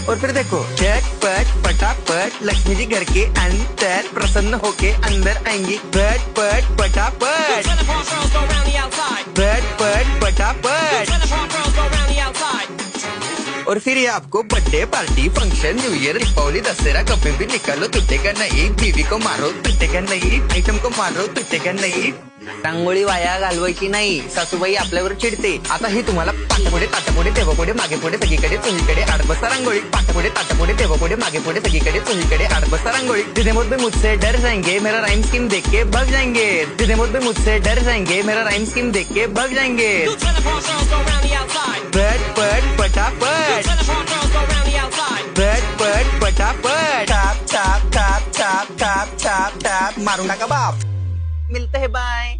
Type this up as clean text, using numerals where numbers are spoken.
और फिर देखो झटपट पटापट लक्ष्मी जी घर के अंदर प्रसन्न होके अंदर आएंगी। झटपट पटापट झटपट पटापट। और फिर ये आपको birthday party function new year Deepavali Dussehra कभी भी निकालो टूटेगा नहीं। बीवी को मारो टूटेगा नहीं, आइटम को मारो टूटेगा नहीं। रांगोळी वाया घालवायची नाही, सासूबाई आपल्यावर चिडते। आता ही तुम्हाला पाठपुढे ताटापुढे तेव्हापुढे मागे पुढे सगळीकडे चोहीकडे आडबसा रांगोळी। पाठपुढे ताटापुढे तेव्हापुढे मागे पुढे सगळीकडे चोहीकडे आडबसा रांगोळी। जितने मुझ में मुझसे डर जाएंगे मेरा राइम स्कीम देख के भाग जाएंगे। जितने मुझ में मुझसे डर जाएंगे मेरा राइम स्कीम देख के भाग जाएंगे। झटपट पटापट झटपट पटापट top top top top top top top मारू नका बाप। मिलते हैं बाय।